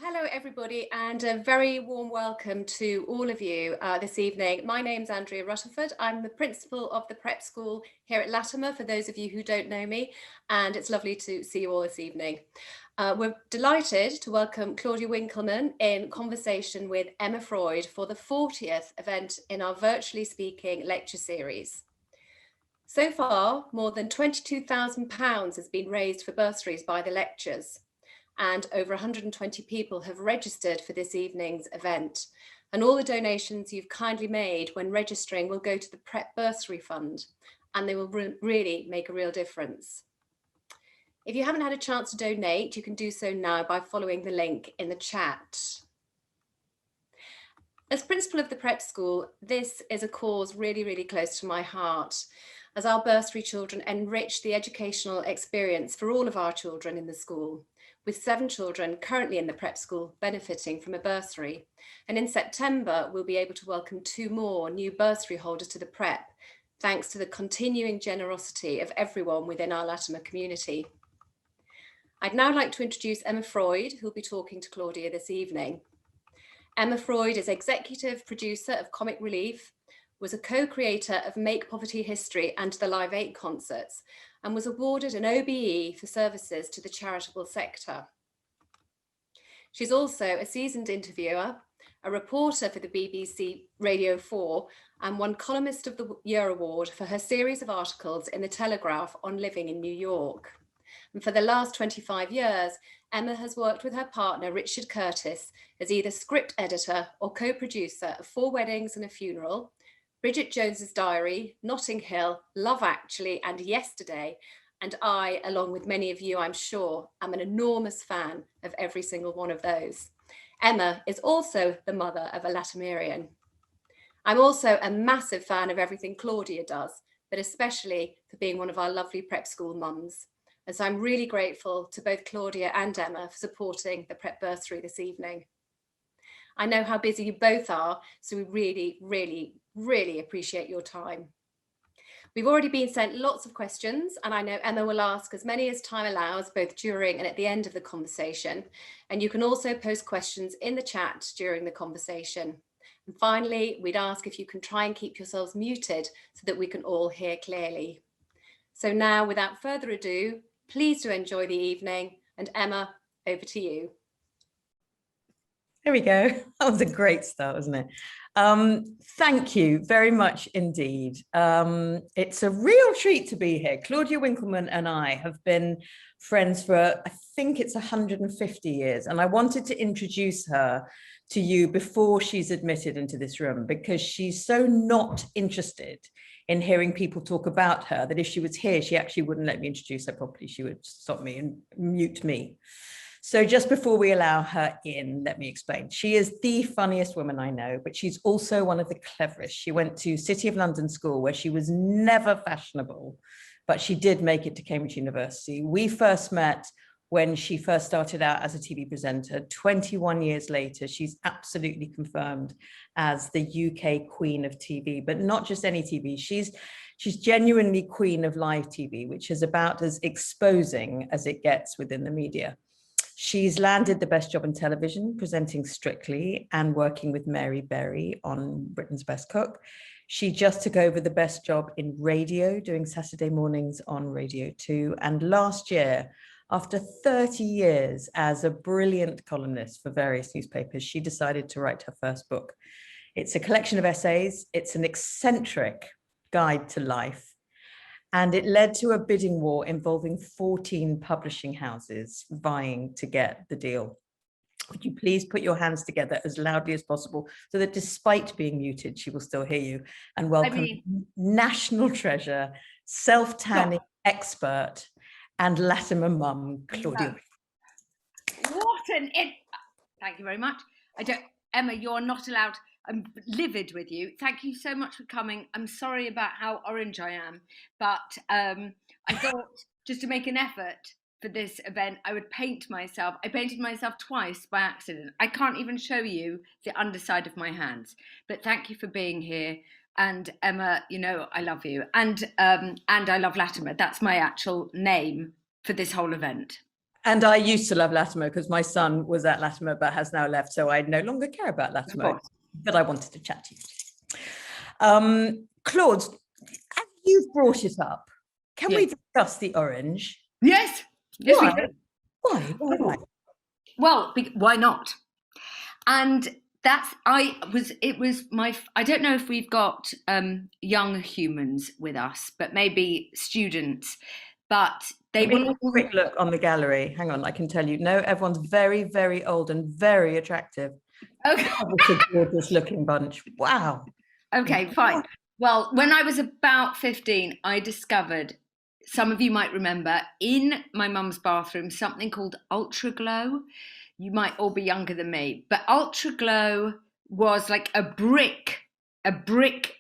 Hello everybody, and a very warm welcome to all of you this evening. My name's Andrea Rutherford. I'm the principal of the prep school here at LATYMER, for those of you who don't know me, and it's lovely to see you all this evening. We're delighted to welcome Claudia Winkleman in conversation with Emma Freud for the 40th event in our virtually speaking lecture series. So far, more than £22,000 has been raised for bursaries by the lectures, and over 120 people have registered for this evening's event. And all the donations you've kindly made when registering will go to the Prep Bursary Fund, and they will really make a real difference. If you haven't had a chance to donate, you can do so now by following the link in the chat. As principal of the prep school, this is a cause really close to my heart, as our bursary children enrich the educational experience for all of our children in the school, with 7 children currently in the prep school benefiting from a bursary. And in September, we'll be able to welcome 2 more new bursary holders to the prep, thanks to the continuing generosity of everyone within our LATYMER community. I'd now like to introduce Emma Freud, who'll be talking to Claudia this evening. Emma Freud is executive producer of Comic Relief, was a co-creator of Make Poverty History and the Live 8 concerts, and was awarded an OBE for services to the charitable sector. She's also a seasoned interviewer, a reporter for the BBC Radio 4, and won Columnist of the Year award for her series of articles in The Telegraph on living in New York. And for the last 25 years, Emma has worked with her partner, Richard Curtis, as either script editor or co-producer of 4 Weddings and a Funeral, Bridget Jones's Diary, Notting Hill, Love Actually, and Yesterday. And I, along with many of you, I'm sure, am an enormous fan of every single one of those. Emma is also the mother of a LATYMERian. I'm also a massive fan of everything Claudia does, but especially for being one of our lovely prep school mums. And so I'm really grateful to both Claudia and Emma for supporting the prep bursary this evening. I know how busy you both are, so we really appreciate your time. We've already been sent lots of questions, and I know Emma will ask as many as time allows, both during and at the end of the conversation. And you can also post questions in the chat during the conversation. And finally, we'd ask if you can try and keep yourselves muted so that we can all hear clearly. So now, without further ado, please do enjoy the evening. And Emma, over to you. There we go. That was a great start, wasn't it? Thank you very much indeed. It's a real treat to be here. Claudia Winkleman and I have been friends for, I think it's 150 years. And I wanted to introduce her to you before she's admitted into this room, because she's so not interested in hearing people talk about her that if she was here, she actually wouldn't let me introduce her properly. She would stop me and mute me. So just before we allow her in, let me explain. She is the funniest woman I know, but she's also one of the cleverest. She went to City of London School, where she was never fashionable, but she did make it to Cambridge University. We first met when she first started out as a TV presenter. 21 years later, she's absolutely confirmed as the UK queen of TV, but not just any TV. She's genuinely queen of live TV, which is about as exposing as it gets within the media. She's landed the best job in television, presenting Strictly and working with Mary Berry on Britain's Best Cook. She just took over the best job in radio, doing Saturday mornings on Radio 2. And last year, after 30 years as a brilliant columnist for various newspapers, she decided to write her first book. It's a collection of essays. It's an eccentric guide to life. And it led to a bidding war involving 14 publishing houses vying to get the deal. Would you please put your hands together as loudly as possible so that despite being muted, she will still hear you, and welcome national treasure, self-tanning expert and LATYMER mum, Claudia. Thank you very much. Emma, you're not allowed. I'm livid with you. Thank you so much for coming. I'm sorry about how orange I am, but I thought just to make an effort for this event, I would paint myself. I painted myself twice by accident. I can't even show you the underside of my hands, but thank you for being here. And Emma, you know, I love you. And I love LATYMER. That's my actual name for this whole event. And I used to love LATYMER because my son was at LATYMER but has now left, so I no longer care about LATYMER. But I wanted to chat to you. Claude, as you've brought it up, can we discuss the orange? Yes. Yes, we can. Why? Well, why not? And it was my, I don't know if we've got young humans with us, but maybe students, but they will. Have a quick look on the gallery. Hang on, I can tell you. No, everyone's very, very old and very attractive. Okay. It's a gorgeous looking bunch. Wow. Okay, fine. Well, when I was about 15, I discovered, some of you might remember, in my mum's bathroom, something called Ultra Glow. You might all be younger than me, but Ultra Glow was like a brick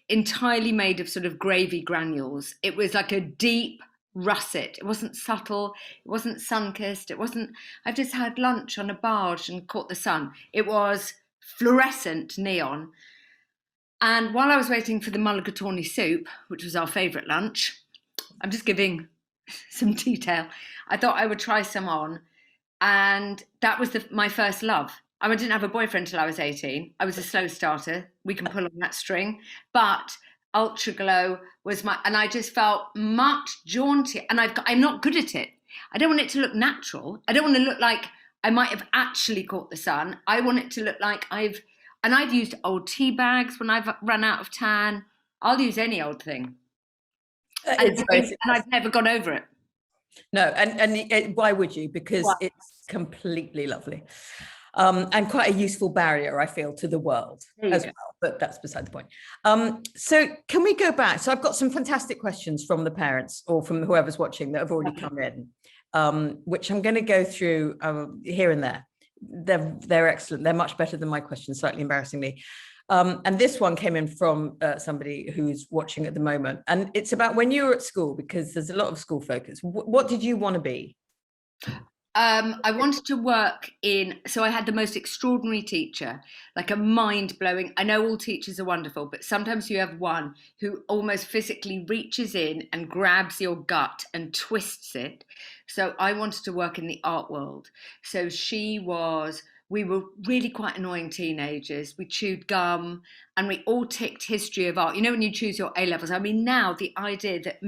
entirely made of sort of gravy granules. It was like a deep russet. It wasn't subtle. It wasn't sun-kissed. It wasn't, I've just had lunch on a barge and caught the sun. It was fluorescent neon. And while I was waiting for the mulligatawny soup, which was our favourite lunch, I'm just giving some detail, I thought I would try some on. And that was my first love. I didn't have a boyfriend until I was 18. I was a slow starter. We can pull on that string. But Ultra Glow was and I just felt much jaunty. And I'm not good at it. I don't want it to look natural. I don't want to look like I might have actually caught the sun. I want it to look like I've used old tea bags when I've run out of tan. I'll use any old thing. And I've never gone over it. No, and why would you? Because it's completely lovely. And quite a useful barrier, I feel, to the world as well. But that's beside the point. So can we go back? So I've got some fantastic questions from the parents or from whoever's watching that have already come in, which I'm going to go through here and there. They're excellent. They're much better than my questions, slightly embarrassingly. And this one came in from somebody who's watching at the moment. And it's about when you were at school, because there's a lot of school focus. What did you want to be? I wanted to work so I had the most extraordinary teacher, like a mind-blowing, I know all teachers are wonderful, but sometimes you have one who almost physically reaches in and grabs your gut and twists it. So I wanted to work in the art world. So we were really quite annoying teenagers. We chewed gum and we all ticked history of art. You know, when you choose your A-levels, I mean, now the idea that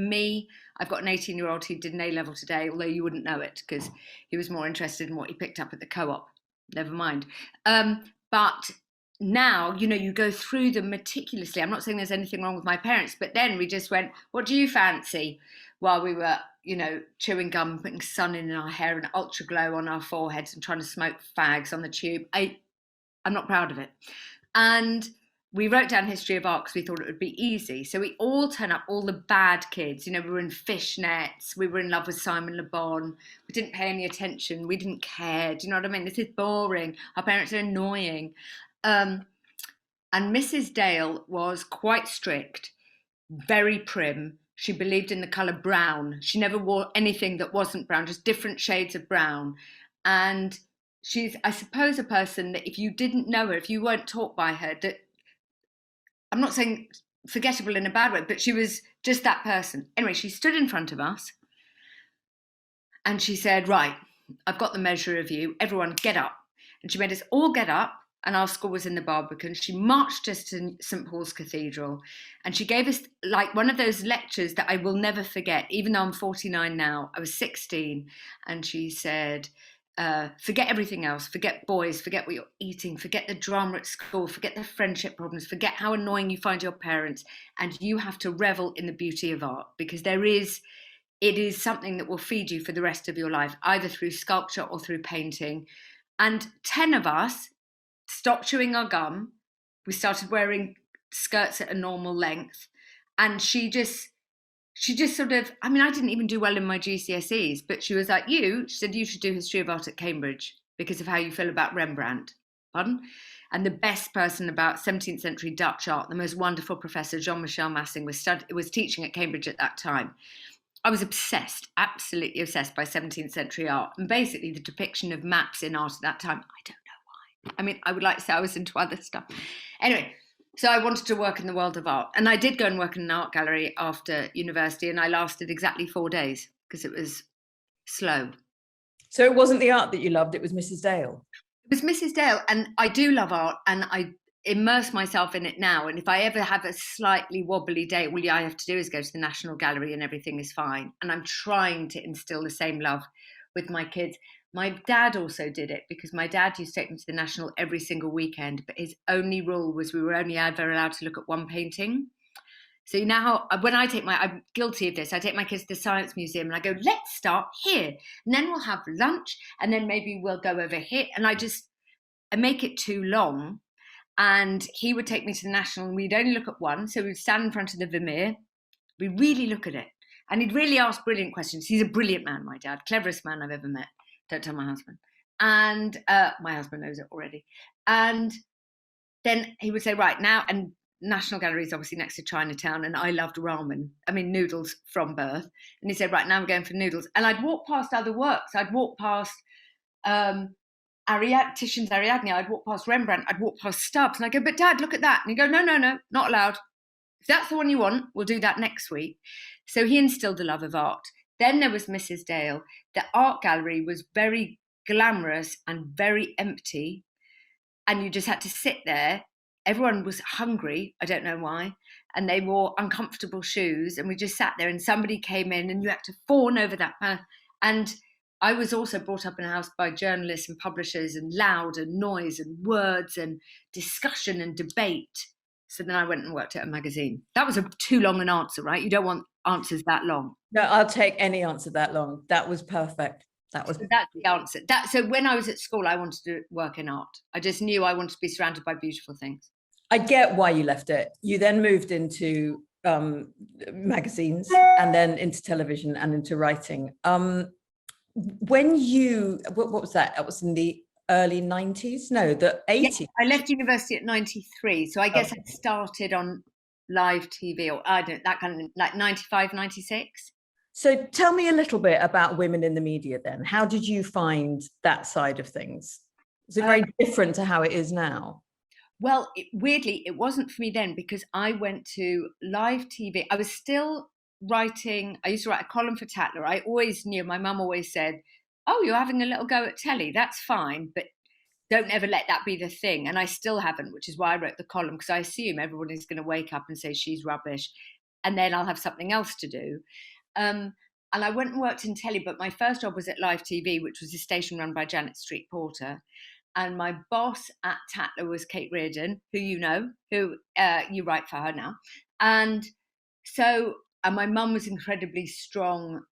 I've got an 18-year-old who did an A-level today, although you wouldn't know it because he was more interested in what he picked up at the co-op. Never mind. But now, you know, you go through them meticulously. I'm not saying there's anything wrong with my parents, but then we just went, what do you fancy? While we were, you know, chewing gum, putting sun in our hair and Ultra Glow on our foreheads and trying to smoke fags on the tube. I'm not proud of it. And we wrote down history of art because we thought it would be easy. So we all turn up, all the bad kids. You know, we were in fishnets. We were in love with Simon Le Bon. We didn't pay any attention. We didn't care. Do you know what I mean? This is boring. Our parents are annoying. And Mrs. Dale was quite strict, very prim. She believed in the colour brown. She never wore anything that wasn't brown, just different shades of brown. And she's, I suppose, a person that if you didn't know her, if you weren't taught by her, that I'm not saying forgettable in a bad way, but she was just that person. Anyway, she stood in front of us and she said, right, I've got the measure of you. Everyone get up. And she made us all get up. And our school was in the Barbican. She marched us to St. Paul's Cathedral. And she gave us like one of those lectures that I will never forget, even though I'm 49 now. I was 16. And she said, forget everything else. Forget boys. Forget what you're eating. Forget the drama at school. Forget the friendship problems. Forget how annoying you find your parents. And you have to revel in the beauty of art, because it is something that will feed you for the rest of your life, either through sculpture or through painting. And 10 of us stopped chewing our gum. We started wearing skirts at a normal length. And she just sort of, I mean, I didn't even do well in my GCSEs, but she was like, she said, you should do history of art at Cambridge because of how you feel about Rembrandt. Pardon? And the best person about 17th century Dutch art, the most wonderful professor, Jean-Michel Massing, was teaching at Cambridge at that time. I was obsessed, absolutely obsessed by 17th century art and basically the depiction of maps in art at that time. I don't know why. I mean, I would like to say I was into other stuff. Anyway, so I wanted to work in the world of art. And I did go and work in an art gallery after university, and I lasted exactly 4 days because it was slow. So it wasn't the art that you loved, it was Mrs. Dale. It was Mrs. Dale, and I do love art, and I immerse myself in it now. And if I ever have a slightly wobbly day, all I have to do is go to the National Gallery and everything is fine. And I'm trying to instill the same love with my kids. My dad also did it, because my dad used to take me to the National every single weekend, but his only rule was we were only ever allowed to look at one painting. So now when I'm guilty of this, I take my kids to the Science Museum and I go, let's start here. And then we'll have lunch and then maybe we'll go over here. And I make it too long. And he would take me to the National and we'd only look at one. So we'd stand in front of the Vermeer. We really look at it. And he'd really ask brilliant questions. He's a brilliant man, my dad, cleverest man I've ever met. Don't tell my husband. And my husband knows it already. And then he would say, right now, and National Gallery is obviously next to Chinatown, and I loved ramen. I mean, noodles from birth. And he said, right, now we're going for noodles. And I'd walk past other works. I'd walk past Titian's Ariadne. I'd walk past Rembrandt. I'd walk past Stubbs. And I go, but Dad, look at that. And he'd go, no, not allowed. If that's the one you want, we'll do that next week. So he instilled a love of art. Then there was Mrs. Dale. The art gallery was very glamorous and very empty. And you just had to sit there. Everyone was hungry, I don't know why, and they wore uncomfortable shoes, and we just sat there and somebody came in and you had to fawn over that. And I was also brought up in a house by journalists and publishers, and loud and noise and words and discussion and debate. So then I went and worked at a magazine. That was too long an answer, right? You don't want answers that long. No, I'll take any answer that long. That was perfect. That's the answer. So when I was at school, I wanted to work in art. I just knew I wanted to be surrounded by beautiful things. I get why you left it. You then moved into magazines and then into television and into writing. When what was that? That was in the early 90s? No, the 80s. Yeah, I left university at 93. So I guess I started on live TV, or I don't know, that kind of like 95, 96. So tell me a little bit about women in the media then. How did you find that side of things? Is it very different to how it is now? Well, weirdly, it wasn't for me then, because I went to live TV. I was still writing. I used to write a column for Tatler. I always knew, my mum always said, oh, you're having a little go at telly. That's fine, but don't ever let that be the thing. And I still haven't, which is why I wrote the column, because I assume everyone is going to wake up and say she's rubbish, and then I'll have something else to do. And I went and worked in telly, but my first job was at Live TV, which was a station run by Janet Street Porter. And my boss at Tatler was Kate Reardon, who you know, who you write for her now. And so my mum was incredibly strong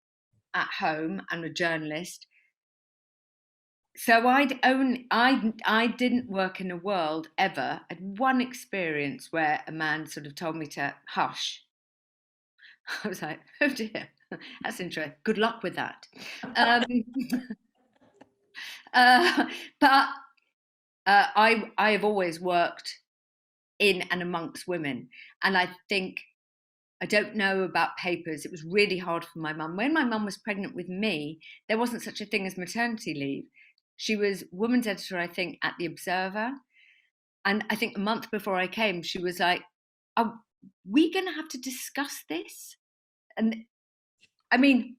at home and a journalist. So I didn't work in a world ever. I had one experience where a man sort of told me to hush. I was like, oh dear, that's interesting. Good luck with that. But I have always worked in and amongst women. And I think, I don't know about papers. It was really hard for my mum. When my mum was pregnant with me, there wasn't such a thing as maternity leave. She was woman's editor, I think, at The Observer. And I think a month before I came, she was like, are we going to have to discuss this? And I mean,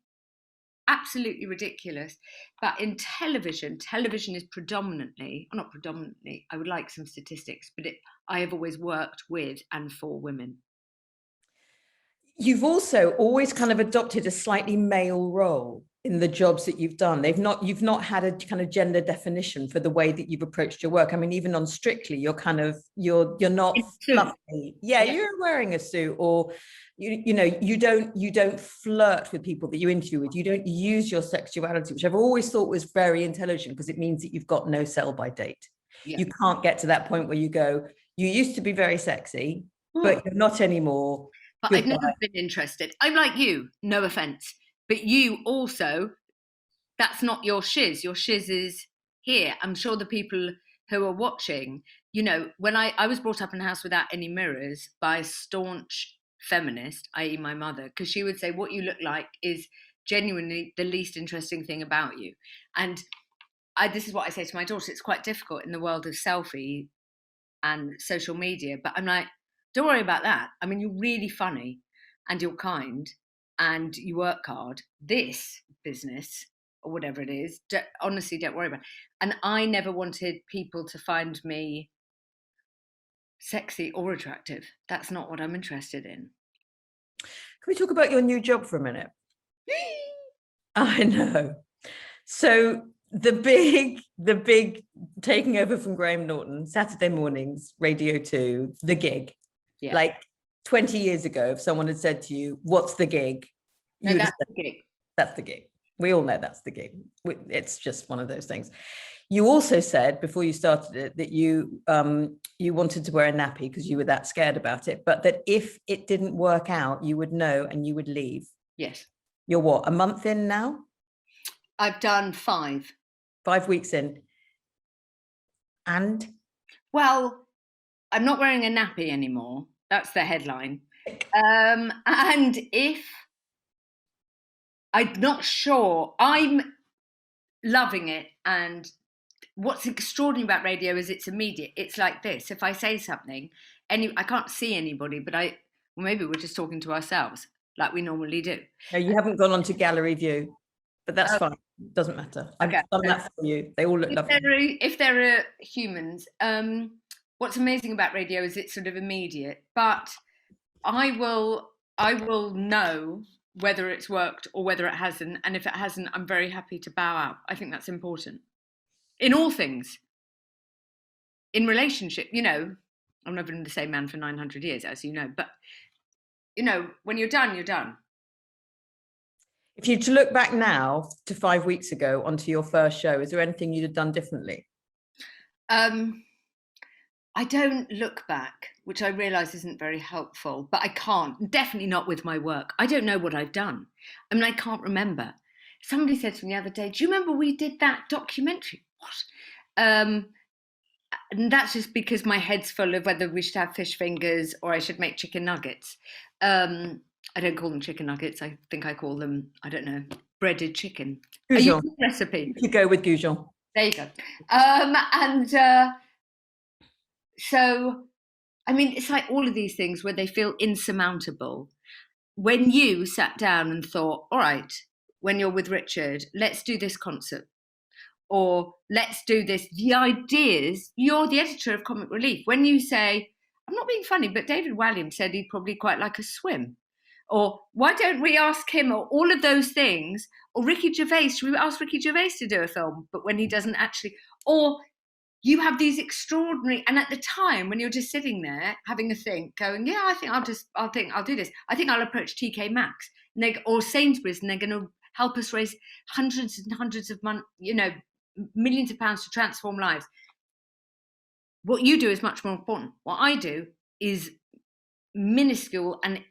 absolutely ridiculous. But in television is predominantly, not predominantly, I would like some statistics, but I have always worked with and for women. You've also always kind of adopted a slightly male role in the jobs that you've done. You've not had a kind of gender definition for the way that you've approached your work. I mean, even on Strictly, you're not fluffy. Yeah, you're wearing a suit, or you don't flirt with people that you interview with. You don't use your sexuality, which I've always thought was very intelligent, because it means that you've got no sell by date. Yeah. You can't get to that point where you go, you used to be very sexy, but you're not anymore. But I've never been interested. I'm like you, no offense, but you also, that's not your shiz. Your shiz is here. I'm sure the people who are watching, when I was brought up in a house without any mirrors by a staunch feminist, i.e. my mother, because she would say, what you look like is genuinely the least interesting thing about you. And this is what I say to my daughter. It's quite difficult in the world of selfie and social media, but I'm like, don't worry about that. I mean, you're really funny and you're kind and you work hard. This business or whatever it is. Honestly, don't worry about it. And I never wanted people to find me sexy or attractive. That's not what I'm interested in. Can we talk about your new job for a minute? I know. So the big taking over from Graham Norton, Saturday mornings, Radio 2, the gig. Yeah. Like 20 years ago, if someone had said to you, what's the gig? No, that's the gig. That's the gig. We all know that's the gig. It's just one of those things. You also said before you started it that you wanted to wear a nappy because you were that scared about it, but that if it didn't work out, you would know and you would leave. Yes. You're what, a month in now? I've done 5. 5 weeks in. And? Well, I'm not wearing a nappy anymore. That's the headline. And if I'm not sure, I'm loving it. And what's extraordinary about radio is it's immediate. It's like this. If I say something, I can't see anybody, but well, maybe we're just talking to ourselves like we normally do. No, you haven't gone on to gallery view, but that's fine. Doesn't matter. I've done that for you. They all look lovely. If there are humans, what's amazing about radio is it's sort of immediate, but I will know whether it's worked or whether it hasn't. And if it hasn't, I'm very happy to bow out. I think that's important. In all things. In relationship, you know, I've never been the same man for 900 years, as you know, but, you know, when you're done, you're done. If you to look back now to 5 weeks ago onto your first show, is there anything you'd have done differently? I don't look back, which I realise isn't very helpful, but I can't, definitely not with my work. I don't know what I've done. I mean, I can't remember. Somebody said to me the other day, do you remember we did that documentary? What? And that's just because my head's full of whether we should have fish fingers or I should make chicken nuggets. I don't call them chicken nuggets. I think I call them, I don't know, breaded chicken. Goujon. A recipe. You go with Goujon. There you go. So, I mean, it's like all of these things where they feel insurmountable. When you sat down and thought, all right, when you're with Richard, let's do this concert. Or let's do this. The ideas, you're the editor of Comic Relief. When you say, I'm not being funny, but David Walliams said he'd probably quite like a swim. Or why don't we ask him, or all of those things, or Ricky Gervais, should we ask Ricky Gervais to do a film, but when he doesn't actually, or you have these extraordinary, and at the time when you're just sitting there having a think, going, yeah, I think I'll do this. I think I'll approach TK Maxx or Sainsbury's, and they're going to help us raise hundreds and hundreds of millions of pounds to transform lives. What you do is much more important. What I do is minuscule and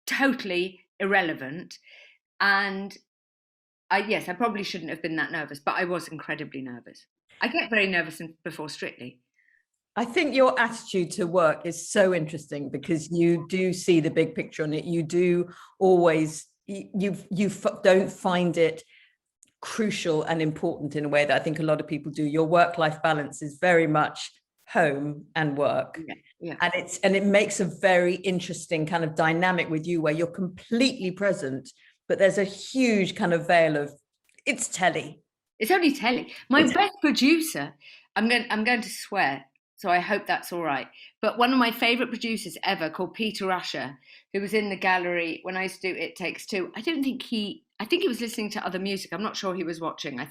totally irrelevant. And I probably shouldn't have been that nervous, but I was incredibly nervous. I get very nervous before Strictly. I think your attitude to work is so interesting because you do see the big picture on it. You do always, you don't find it crucial and important in a way that I think a lot of people do. Your work-life balance is very much home and work. Yeah. And it makes a very interesting kind of dynamic with you where you're completely present, but there's a huge kind of veil of it's telly. It's only telly. My best producer, I'm going to swear, so I hope that's all right. But one of my favourite producers ever, called Peter Usher, who was in the gallery when I used to do It Takes Two. I think he was listening to other music. I'm not sure he was watching. I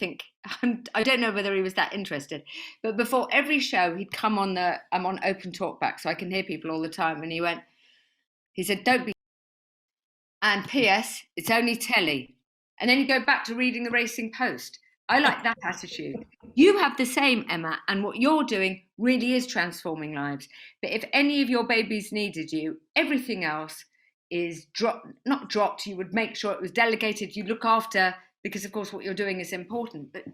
don't know whether he was that interested. But before every show, he'd come on I'm on open talkback, so I can hear people all the time. And he said, don't be. And P.S., it's only telly. And then you go back to reading the Racing Post. I like that attitude. You have the same, Emma, and what you're doing really is transforming lives. But if any of your babies needed you, everything else is not dropped. You would make sure it was delegated. You look after, because of course what you're doing is important. But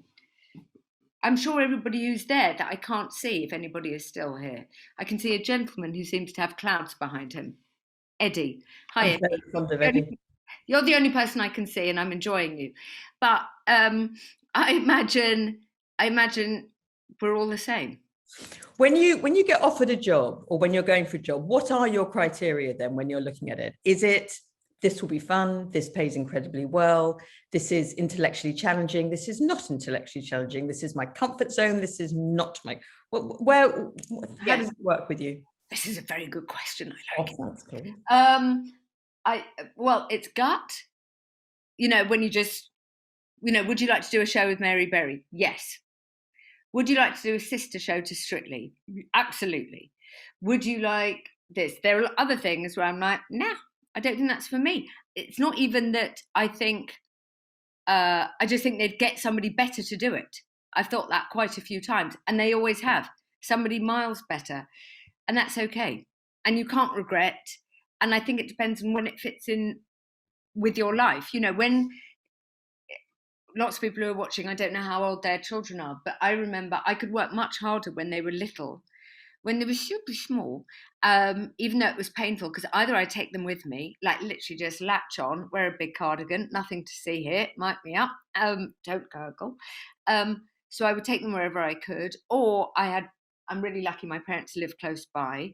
I'm sure everybody who's there that I can't see, if anybody is still here. I can see a gentleman who seems to have clouds behind him. Eddie. Hi, Eddie. You're the only person I can see, and I'm enjoying you. But I imagine we're all the same. When you get offered a job or when you're going for a job, what are your criteria then when you're looking at it? Is it this will be fun, this pays incredibly well, this is intellectually challenging, this is not intellectually challenging, this is my comfort zone, this is not my, how does it work with you? This is a very good question. I like thanks, Claudia. Well, it's gut. When you just, would you like to do a show with Mary Berry? Yes. Would you like to do a sister show to Strictly? Absolutely. Would you like this? There are other things where I'm like, nah, I don't think that's for me. It's not even that I think, I just think they'd get somebody better to do it. I've thought that quite a few times, and they always have. Somebody miles better, and that's okay. And you can't regret. And I think it depends on when it fits in with your life. When lots of people who are watching, I don't know how old their children are, but I remember I could work much harder when they were little. When they were super small, even though it was painful, because either I take them with me, like literally just latch on, wear a big cardigan, nothing to see here, mic me up, don't gurgle. So I would take them wherever I could, or I'm really lucky my parents live close by.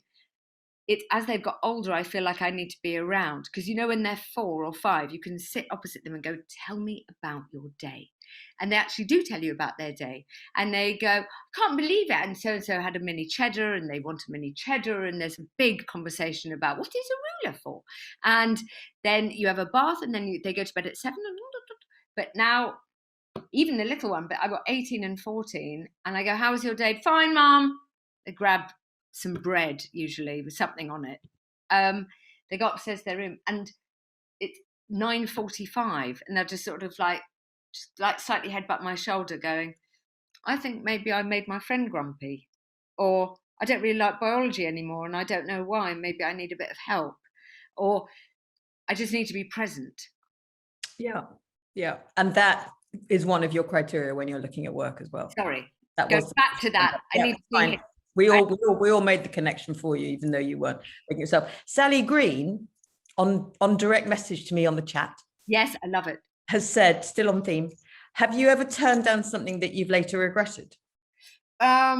It's as they've got older, I feel like I need to be around, because when they're 4 or 5, you can sit opposite them and go, tell me about your day. And they actually do tell you about their day. And they go, I can't believe it. And so had a mini cheddar, and they want a mini cheddar. And there's a big conversation about what is a ruler for? And then you have a bath, and then they go to bed at 7. But now, even the little one, but I've got 18 and 14. And I go, how was your day? Fine, Mom. They grab some bread, usually with something on it. They go upstairs to their room, and it's 9:45, and they're just sort of like slightly headbutt my shoulder, going, I think maybe I made my friend grumpy, or I don't really like biology anymore, and I don't know why. Maybe I need a bit of help, or I just need to be present. Yeah, and that is one of your criteria when you're looking at work as well. Sorry, that goes back to that. I need to be here. We all made the connection for you, even though you weren't making yourself. Sally Green, on direct message to me on the chat. Yes, I love it. Has said, still on theme, have you ever turned down something that you've later regretted? I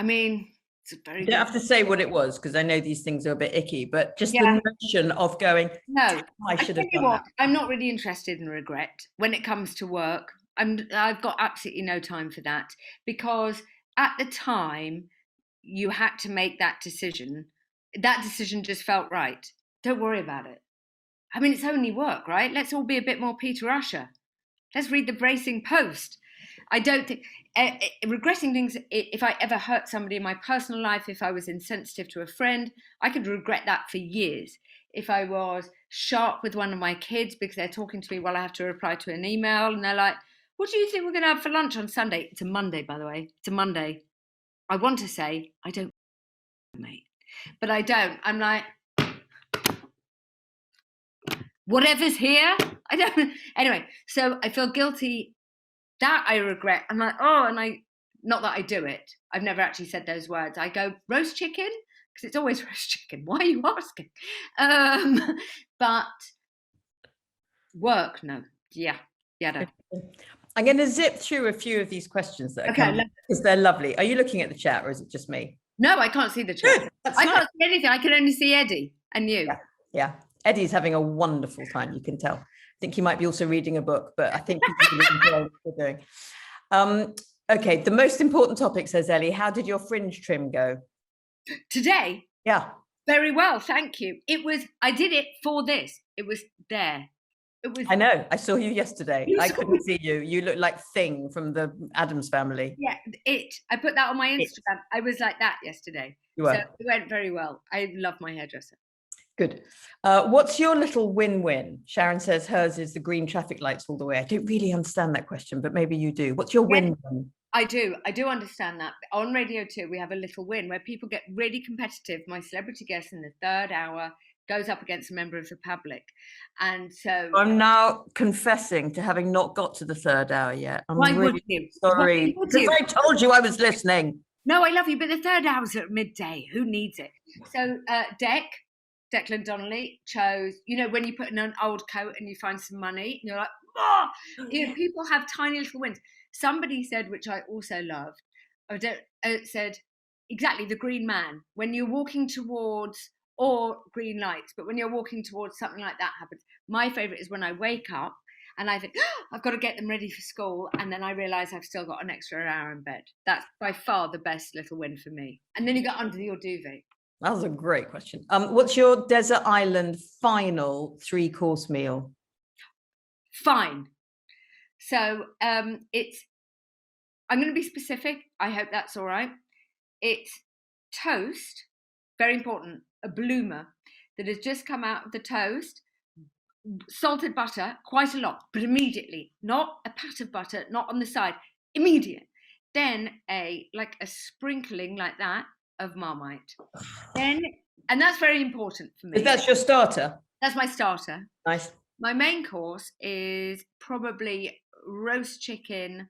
mean, it's a very you don't have to say what it was, because I know these things are a bit icky, but just the notion of going, no, I should have done that. I'm not really interested in regret when it comes to work. I've got absolutely no time for that, because at the time you had to make that decision. That decision just felt right. Don't worry about it. I mean, it's only work, right? Let's all be a bit more Peter Usher. Let's read the bracing post. I don't think regretting things. If I ever hurt somebody in my personal life, if I was insensitive to a friend, I could regret that for years. If I was sharp with one of my kids because they're talking to me while I have to reply to an email, and they're like, what do you think we're going to have for lunch on Sunday? It's a Monday, by the way. It's a Monday. I want to say, I don't, mate. But I don't. I'm like, whatever's here, I don't. Anyway, so I feel guilty. That I regret. I'm like, not that I do it. I've never actually said those words. I go, roast chicken? Because it's always roast chicken. Why are you asking? But work, no. Yeah, no. I'm going to zip through a few of these questions that are coming, because they're lovely. Are you looking at the chat, or is it just me? No, I can't see the chat. I can't see anything. I can only see Eddie and you. Yeah. Eddie's having a wonderful time, you can tell. I think he might be also reading a book, but I think he's really enjoying what we're doing. Okay, the most important topic, says Ellie. How did your fringe trim go? Today? Yeah. Very well, thank you. I did it for this. It was there. I know. I saw you yesterday. I couldn't see you. You look like Thing from the Addams Family. Yeah, I put that on my Instagram. I was like that yesterday. You were. So it went very well. I love my hairdresser. Good. What's your little win-win? Sharon says hers is the green traffic lights all the way. I don't really understand that question, but maybe you do. What's your win-win? I do understand that. On Radio 2, we have a little win where people get really competitive. My celebrity guest in the third hour goes up against a member of the public. And so I'm now confessing to having not got to the third hour yet. I'm why really would you? sorry. Because I told you I was listening. No, I love you, but the third hour's at midday. Who needs it? So Declan Donnelly chose, when you put in an old coat and you find some money, and you're like, oh! People have tiny little wins. Somebody said, which I also loved, said, exactly, the green man. When you're walking towards or green lights. But when you're walking towards something like that happens. My favourite is when I wake up and I think, oh, I've got to get them ready for school. And then I realise I've still got an extra hour in bed. That's by far the best little win for me. And then you get under your duvet. That was a great question. What's your desert island final 3-course meal? Fine. So I'm going to be specific. I hope that's all right. It's toast, very important, a bloomer that has just come out of the toast, salted butter, quite a lot, but immediately, not a pat of butter, not on the side, immediate. Then a sprinkling like that of Marmite. Then, and that's very important for me. That's your starter? That's my starter. Nice. My main course is probably roast chicken,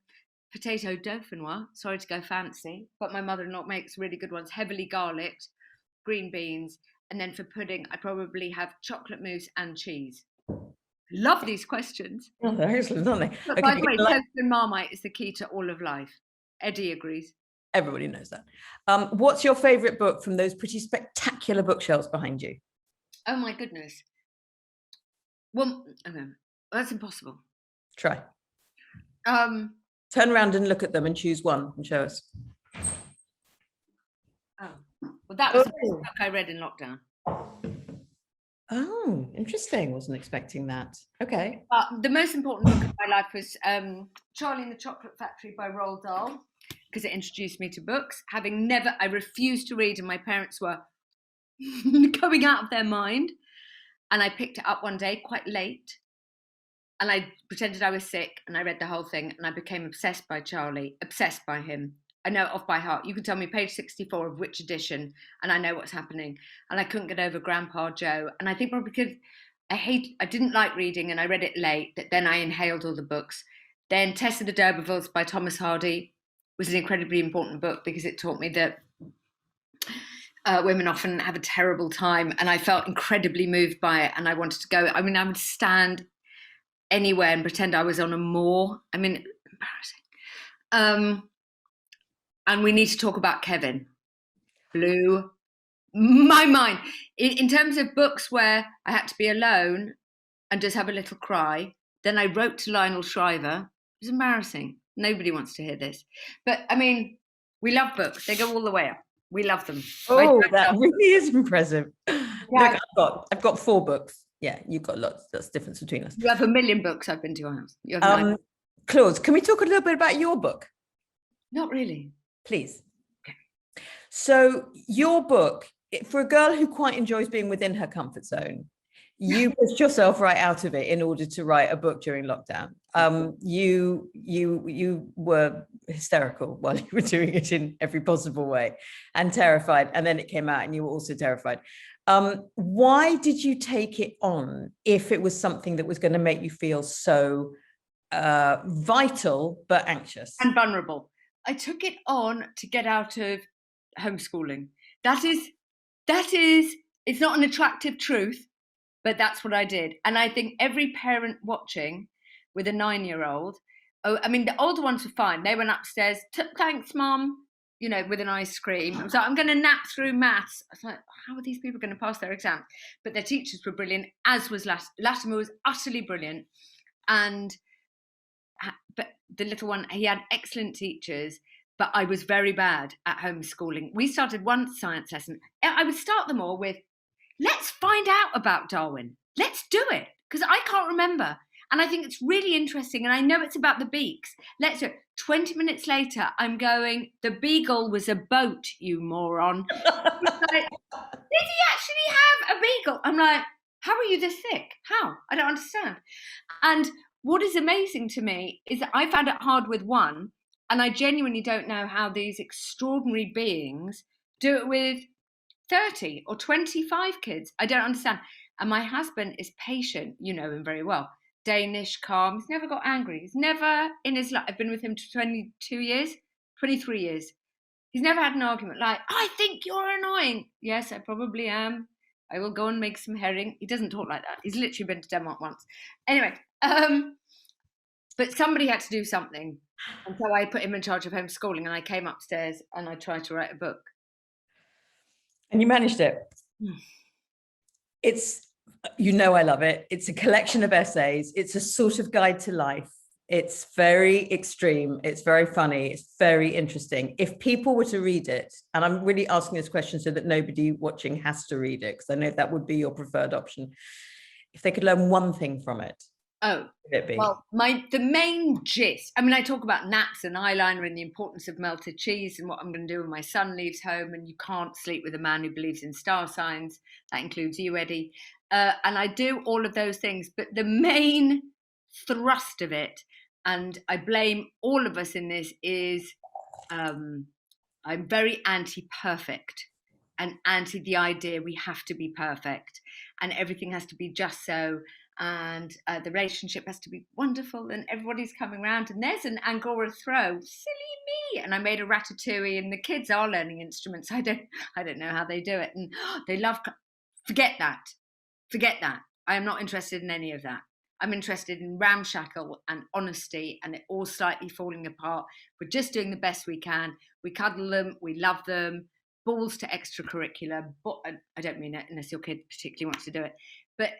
potato dauphinoise. Sorry to go fancy, but my mother-in-law makes really good ones, heavily garlicked, green beans, and then for pudding, I probably have chocolate mousse and cheese. Love these questions. Oh, they're excellent, aren't they? But by the way, toast and Marmite is the key to all of life. Eddie agrees. Everybody knows that. What's your favourite book from those pretty spectacular bookshelves behind you? Oh my goodness. Well, okay. That's impossible. Try. Turn around and look at them and choose one and show us. Oh, well, that was the book I read in lockdown. Oh, interesting. Wasn't expecting that. Okay. The most important book of my life was Charlie and the Chocolate Factory by Roald Dahl, because it introduced me to books. I refused to read, and my parents were going out of their mind. And I picked it up one day quite late, and I pretended I was sick, and I read the whole thing, and I became obsessed by Charlie, obsessed by him. I know it off by heart. You can tell me page 64 of which edition, and I know what's happening. And I couldn't get over Grandpa Joe. And I think probably because I didn't like reading, and I read it late, that then I inhaled all the books. Then Tessa the D'Urbervilles by Thomas Hardy was an incredibly important book, because it taught me that women often have a terrible time, and I felt incredibly moved by it, and I wanted to go. I mean, I would stand anywhere and pretend I was on a moor. I mean, embarrassing. And We Need to Talk About Kevin blew my mind. In terms of books where I had to be alone and just have a little cry, then I wrote to Lionel Shriver. It was embarrassing. Nobody wants to hear this. But I mean, we love books. They go all the way up. We love them. Oh, that really is impressive. Yeah. Look, I've got 4 books. Yeah, you've got lots. That's the difference between us. You have 1,000,000 books. I've been to your house. You have 9. Claude, can we talk a little bit about your book? Not really. Please. Okay. So your book, for a girl who quite enjoys being within her comfort zone, you pushed yourself right out of it in order to write a book during lockdown. You were hysterical while you were doing it in every possible way, and terrified. And then it came out and you were also terrified. Why did you take it on if it was something that was going to make you feel so vital but anxious? And vulnerable. I took it on to get out of homeschooling. That is, it's not an attractive truth, but that's what I did. And I think every parent watching with a 9-year-old, I mean, the older ones were fine. They went upstairs, thanks, Mom, with an ice cream. I was like, I'm going to nap through maths. I was like, how are these people going to pass their exams? But their teachers were brilliant, as was LATYMER was utterly brilliant. But the little one, he had excellent teachers, but I was very bad at homeschooling. We started one science lesson. I would start them all with, let's find out about Darwin. Let's do it, because I can't remember. And I think it's really interesting. And I know it's about the beaks. Let's do it. 20 minutes later, I'm going, the beagle was a boat, you moron. Like, did he actually have a beagle? I'm like, how are you this thick? How? I don't understand. And what is amazing to me is that I found it hard with one, and I genuinely don't know how these extraordinary beings do it with 30 or 25 kids. I don't understand. And my husband is patient, you know him very well. Danish, calm. He's never got angry. He's never in his life. I've been with him 22 years, 23 years. He's never had an argument like, I think you're annoying. Yes, I probably am. I will go and make some herring. He doesn't talk like that. He's literally been to Denmark once. Anyway, but somebody had to do something. And so I put him in charge of homeschooling, and I came upstairs and I tried to write a book. And you managed it. It's, I love it. It's a collection of essays. It's a sort of guide to life. It's very extreme. It's very funny. It's very interesting. If people were to read it, and I'm really asking this question so that nobody watching has to read it, because I know that would be your preferred option. If they could learn one thing from it, oh, would it be? Well, the main gist, I mean, I talk about naps and eyeliner and the importance of melted cheese and what I'm going to do when my son leaves home, and you can't sleep with a man who believes in star signs. That includes you, Eddie. And I do all of those things, but the main thrust of it, and I blame all of us in this, is I'm very anti-perfect and anti the idea we have to be perfect and everything has to be just so, and the relationship has to be wonderful and everybody's coming around and there's an Angora throw, silly me, and I made a ratatouille and the kids are learning instruments. I don't know how they do it, and they love. Forget that. I am not interested in any of that. I'm interested in ramshackle and honesty and it all slightly falling apart. We're just doing the best we can. We cuddle them, we love them, balls to extracurricular. But I don't mean it unless your kid particularly wants to do it. But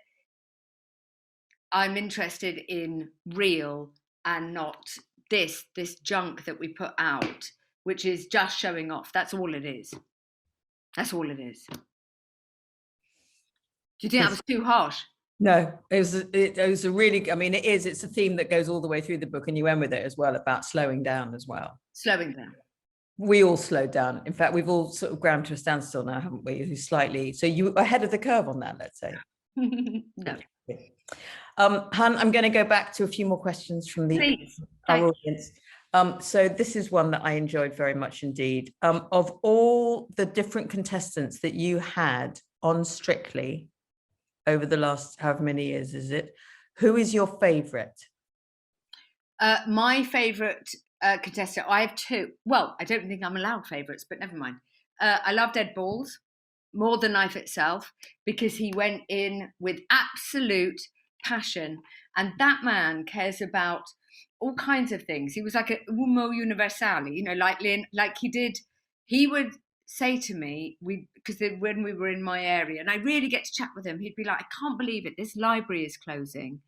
I'm interested in real and not this junk that we put out, which is just showing off. That's all it is. That's all it is. Do you think that was too harsh? No, it was a really, I mean, it's a theme that goes all the way through the book, and you end with it as well about slowing down as well. Slowing down. We all slowed down. In fact, we've all sort of ground to a standstill now, haven't we? Slightly. So you were ahead of the curve on that, let's say. No. Han, I'm going to go back to a few more questions from our audience. So this is one that I enjoyed very much indeed. Of all the different contestants that you had on Strictly over the last however many years is it, who is your favorite? My favorite contestant, I have two. Well, I don't think I'm allowed favorites, but never mind. I loved Ed Balls more than life itself because he went in with absolute passion, and that man cares about all kinds of things. He was like a uomo universale, you know, like he would say to me, because when we were in my area, and I really get to chat with him, he'd be like, I can't believe it, this library is closing.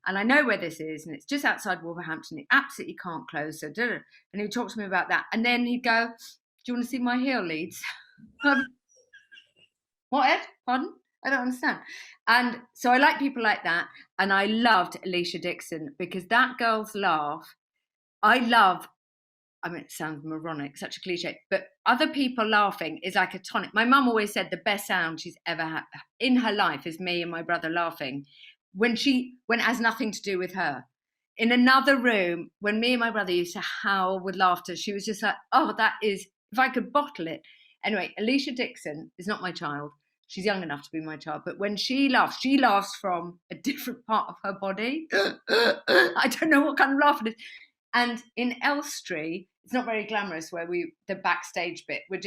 And I know where this is, and it's just outside Wolverhampton. It absolutely can't close. So, and he would talk to me about that. And then he'd go, do you want to see my heel leads? What, Ed? Pardon? I don't understand. And so I like people like that. And I loved Alicia Dixon because that girl's laugh, I mean, it sounds moronic, such a cliche, but other people laughing is like a tonic. My mum always said the best sound she's ever had in her life is me and my brother laughing when it has nothing to do with her. In another room, when me and my brother used to howl with laughter, she was just like, oh, that is, if I could bottle it. Anyway, Alicia Dixon is not my child. She's young enough to be my child. But when she laughs from a different part of her body. I don't know what kind of laugh it is. And in Elstree, it's not very glamorous where the backstage bit, but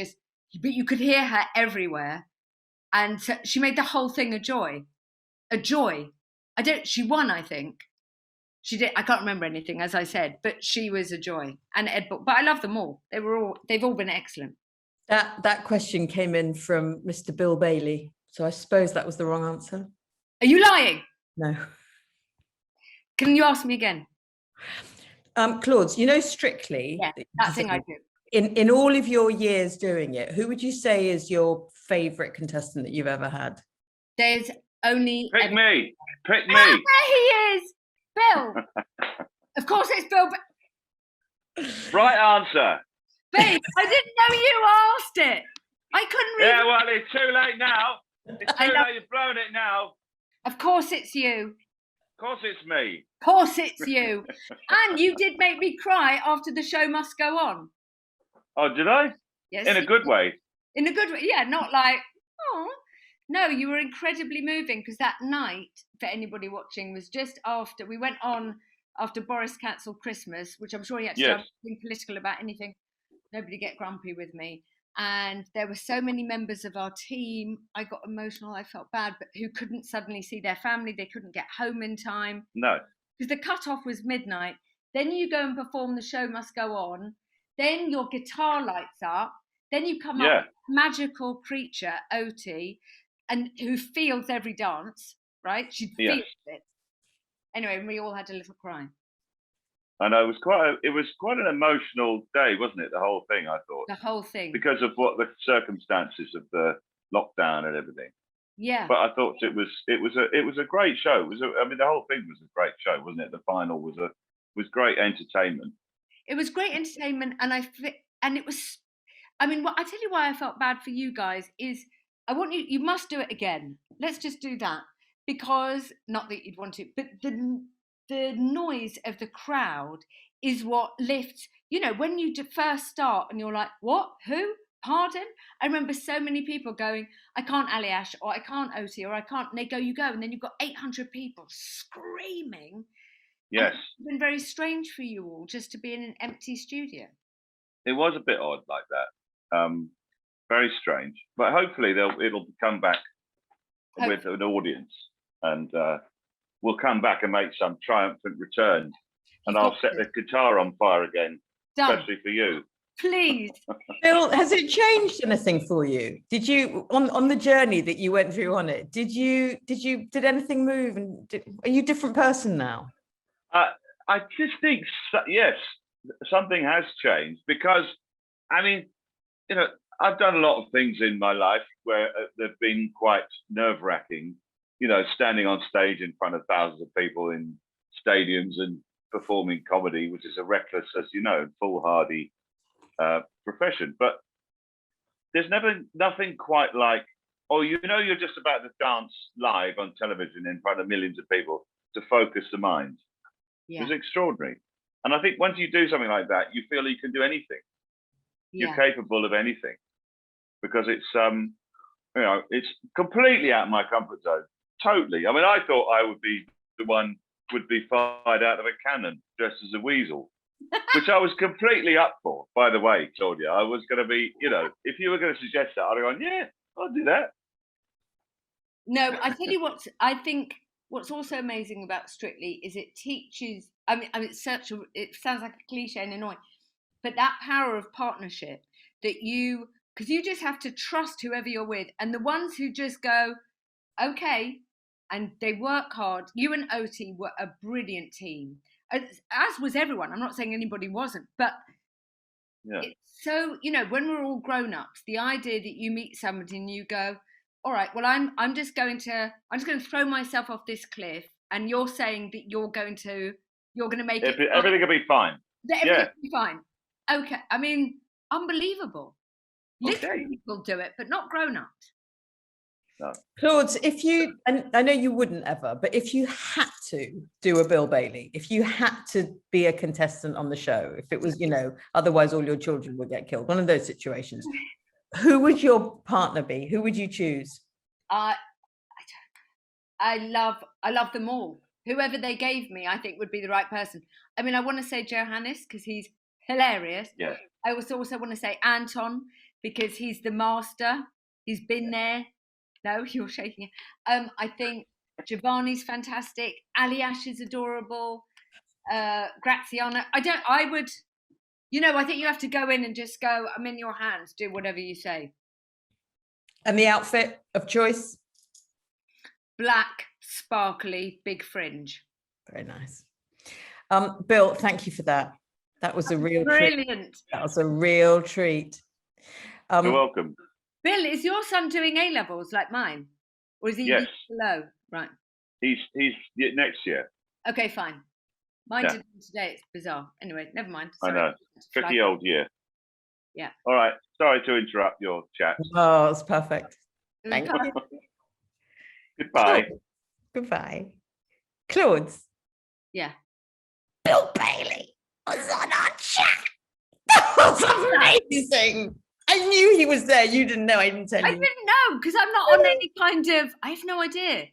you could hear her everywhere. And so she made the whole thing a joy. She won, I think. She did. I can't remember anything, as I said, but she was a joy. And but I love them all. They've all been excellent. That question came in from Mr. Bill Bailey. So I suppose that was the wrong answer. Are you lying? No. Can you ask me again? Claude, you know Strictly? Yeah, that thing I do. In all of your years doing it, who would you say is your favourite contestant that you've ever had? There's only... Pick me! There he is! Bill! Of course it's Bill. Right answer. Babe, I didn't know you asked it. I couldn't read. Yeah, well, it's too late now. It's too late, you've blown it now. Of course it's you. Of course it's me. Of course it's you. And you did make me cry after the show must go on. Oh, did I? Yes. In a good way? In a good way, yeah, not like, oh. No, you were incredibly moving because that night, for anybody watching, was just after, we went on after Boris cancelled Christmas, which I'm sure he had to start being political about anything. Nobody get grumpy with me. And there were so many members of our team. I got emotional. I felt bad, but who couldn't suddenly see their family. They couldn't get home in time. No. Because the cutoff was midnight. Then you go and perform The Show Must Go On. Then your guitar lights up. Then you come up with magical creature, Oti. and who feels every dance, right? She feels it. Anyway, we all had a little cry. I know it was quite an emotional day, wasn't it? The whole thing, I thought. The whole thing. Because of what the circumstances of the lockdown and everything. Yeah. But I thought it was a great show. I mean, the whole thing was a great show, wasn't it? The final was great entertainment. It was great entertainment, and it was. I mean, I tell you why I felt bad for you guys is I want you. You must do it again. Let's just do that, because not that you'd want to, but the noise of the crowd is what lifts. You know, when you first start and you're like, what? Who? Pardon? I remember so many people going, I can't Aliash, or I can't Oti, or I can't. And they go, you go. And then you've got 800 people screaming. Yes. It's been very strange for you all just to be in an empty studio. It was a bit odd like that. Very strange. But hopefully it'll come back with an audience. And we'll come back and make some triumphant return. And I'll set the guitar on fire again, especially for you. Please. Bill, has it changed anything for you? Did you on the journey that you went through on it? Did anything move? And are you a different person now? I just think yes, something has changed, because I mean, you know, I've done a lot of things in my life where they've been quite nerve-wracking. You know, standing on stage in front of thousands of people in stadiums and performing comedy, which is a reckless, as you know, foolhardy profession. But there's nothing quite like, oh, you know, you're just about to dance live on television in front of millions of people to focus the mind. Yeah. It's extraordinary. And I think once you do something like that, you feel you can do anything. Yeah. You're capable of anything, because it's you know, it's completely out of my comfort zone. Totally. I mean, I thought I would be the one would be fired out of a cannon dressed as a weasel, which I was completely up for, by the way, Claudia. I was going to be, you know, if you were going to suggest that, I'd have gone, yeah, I'll do that. No, I tell you what, I think what's also amazing about Strictly is it teaches, I mean, it sounds like a cliche and annoying, but that power of partnership that because you just have to trust whoever you're with. And the ones who just go, okay, and they work hard. You and Oti were a brilliant team, as was everyone. I'm not saying anybody wasn't, but it's so, you know, when we're all grown ups, the idea that you meet somebody and you go, all right, well, I'm just going to throw myself off this cliff, and you're saying that you're going to make it. Everything will be fine. Everything will be fine. Okay, I mean, unbelievable. Little people do it, but not grown ups. No. Claude, if you, and I know you wouldn't ever, but if you had to do a Bill Bailey, if you had to be a contestant on the show, if it was, you know, otherwise all your children would get killed, one of those situations, who would your partner be? Who would you choose? I love them all. Whoever they gave me, I think would be the right person. I mean, I want to say Johannes because he's hilarious. Yeah. I also want to say Anton because he's the master. He's been there. No, you're shaking it. I think Giovanni's fantastic. Aliash is adorable. Graziana. I would, you know, I think you have to go in and just go, I'm in your hands. Do whatever you say. And the outfit of choice? Black, sparkly, big fringe. Very nice. Bill, thank you for that. That was a real brilliant treat. That was a real treat. You're welcome. Bill, is your son doing A-levels like mine? Or is he below? Right. He's next year. Okay, fine. Mine didn't today. It's bizarre. Anyway, never mind. Sorry. I know. Tricky old year. Yeah. All right. Sorry to interrupt your chat. Oh, it's perfect. Thank you. Goodbye. Goodbye. Claude. Yeah. Bill Bailey was on our chat. That was amazing. I knew he was there. You didn't know. I didn't tell you. I didn't know because I'm not on any kind of. I have no idea.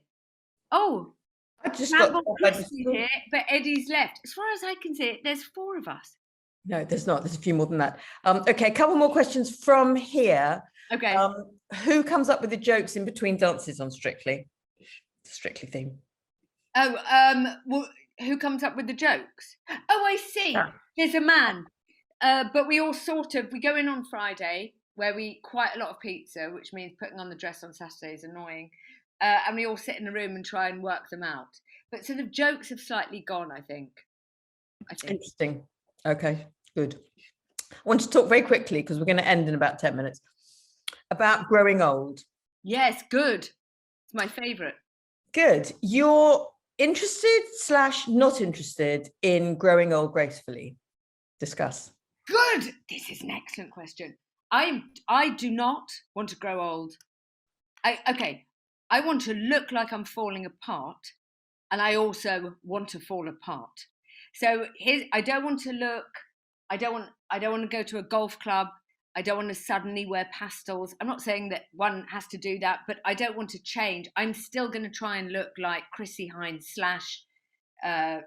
Oh, I just got here, but Eddie's left. As far as I can see, there's 4 of us. No, there's not. There's a few more than that. Okay, a couple more questions from here. Okay. Who comes up with the jokes in between dances on Strictly? Strictly theme. Oh, well, who comes up with the jokes? Oh, I see. Yeah. There's a man. But we all we go in on Friday, where we eat quite a lot of pizza, which means putting on the dress on Saturday is annoying. And we all sit in a room and try and work them out. But sort of jokes have slightly gone, I think. Interesting. Okay, good. I want to talk very quickly, because we're going to end in about 10 minutes, about growing old. Yes, good. It's my favourite. Good. You're interested / not interested in growing old gracefully? Discuss. Good. This is an excellent question. I do not want to grow old. I want to look like I'm falling apart, and I also want to fall apart. So I don't want to look. I don't want to go to a golf club. I don't want to suddenly wear pastels. I'm not saying that one has to do that, but I don't want to change. I'm still going to try and look like Chrissie Hynde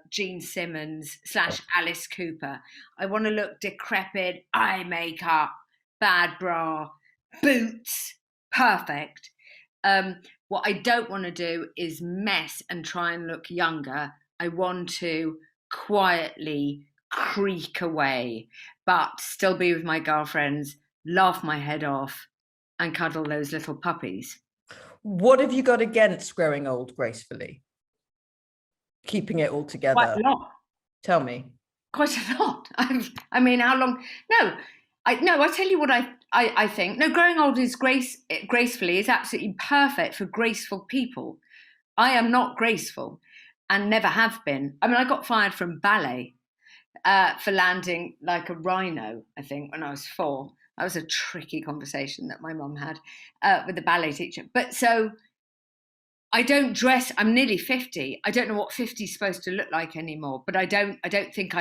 / Gene Simmons / Alice Cooper. I want to look decrepit, eye makeup, bad bra, boots, perfect. What I don't want to do is mess and try and look younger. I want to quietly creak away, but still be with my girlfriends, laugh my head off, and cuddle those little puppies. What have you got against growing old gracefully? Keeping it all together? Quite a lot. Tell me. Quite a lot. I mean, how long? No, I tell you what I think. No, growing old is gracefully is absolutely perfect for graceful people. I am not graceful and never have been. I mean, I got fired from ballet for landing like a rhino, I think, when I was 4. That was a tricky conversation that my mum had with the ballet teacher. But so I don't dress. I'm nearly 50. I don't know what 50 is supposed to look like anymore. But I don't think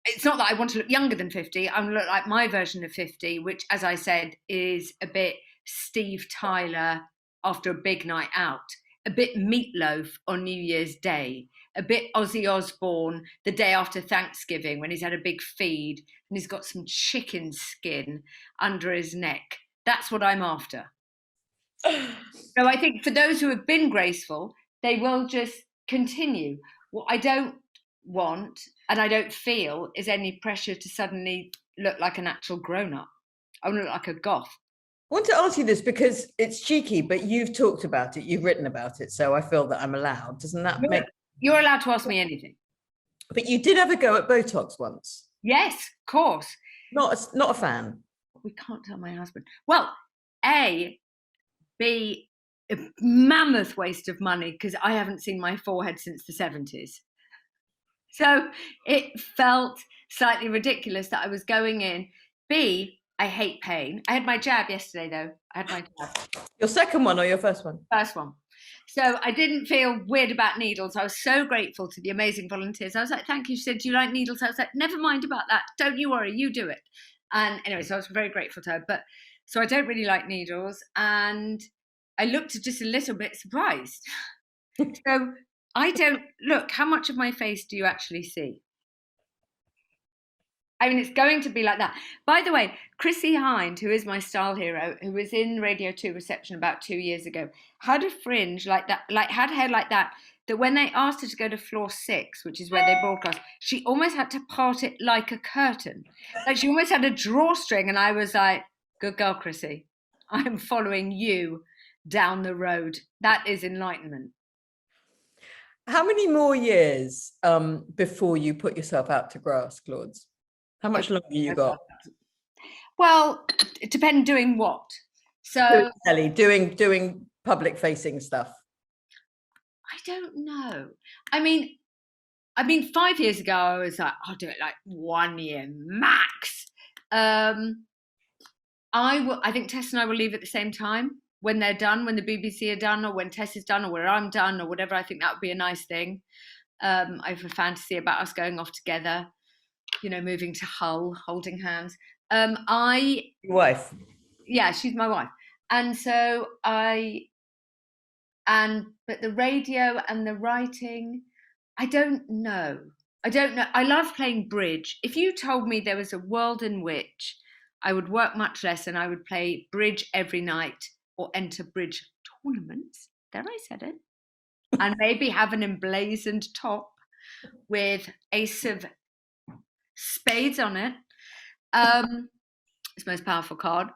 it's not that I want to look younger than 50. I want to look like my version of 50, which, as I said, is a bit Steve Tyler after a big night out, a bit Meatloaf on New Year's Day, a bit Ozzy Osbourne the day after Thanksgiving when he's had a big feed and he's got some chicken skin under his neck. That's what I'm after. So I think for those who have been graceful, they will just continue. What I don't want and I don't feel is any pressure to suddenly look like an actual grown-up. I want to look like a goth. I want to ask you this because it's cheeky, but you've talked about it, you've written about it, so I feel that I'm allowed. Doesn't that make... You're allowed to ask me anything. But you did have a go at Botox once. Yes, of course. Not a fan. We can't tell my husband. Well, A, a mammoth waste of money because I haven't seen my forehead since the 70s. So it felt slightly ridiculous that I was going in. B, I hate pain. I had my jab yesterday, though. I had my jab. Your second one or your first one? First one. So I didn't feel weird about needles. I was so grateful to the amazing volunteers. I was like, thank you. She said, do you like needles? I was like, never mind about that. Don't you worry. You do it. And anyway, so I was very grateful to her. But so I don't really like needles. And I looked just a little bit surprised. So I don't look, how much of my face do you actually see? I mean, it's going to be like that. By the way, Chrissie Hynde, who is my style hero, who was in Radio 2 reception about 2 years ago, had a fringe like that, like had hair like that, that when they asked her to go to floor 6, which is where they broadcast, she almost had to part it like a curtain. Like she almost had a drawstring. And I was like, good girl, Chrissie. I'm following you down the road. That is enlightenment. How many more years before you put yourself out to grass, Claude? How much longer you got? Well, it depends doing what. So doing public facing stuff. I don't know. I mean 5 years ago I was like, I'll do it like 1 year max. I think Tess and I will leave at the same time when they're done, when the BBC are done, or when Tess is done, or where I'm done, or whatever. I think that would be a nice thing. I have a fantasy about us going off together. You know, moving to Hull, holding hands. Your wife? Yeah, she's my wife. And so but the radio and the writing, I don't know. I love playing bridge. If you told me there was a world in which I would work much less and I would play bridge every night or enter bridge tournaments, there I said it, and maybe have an emblazoned top with ace of spades on it, its most powerful card.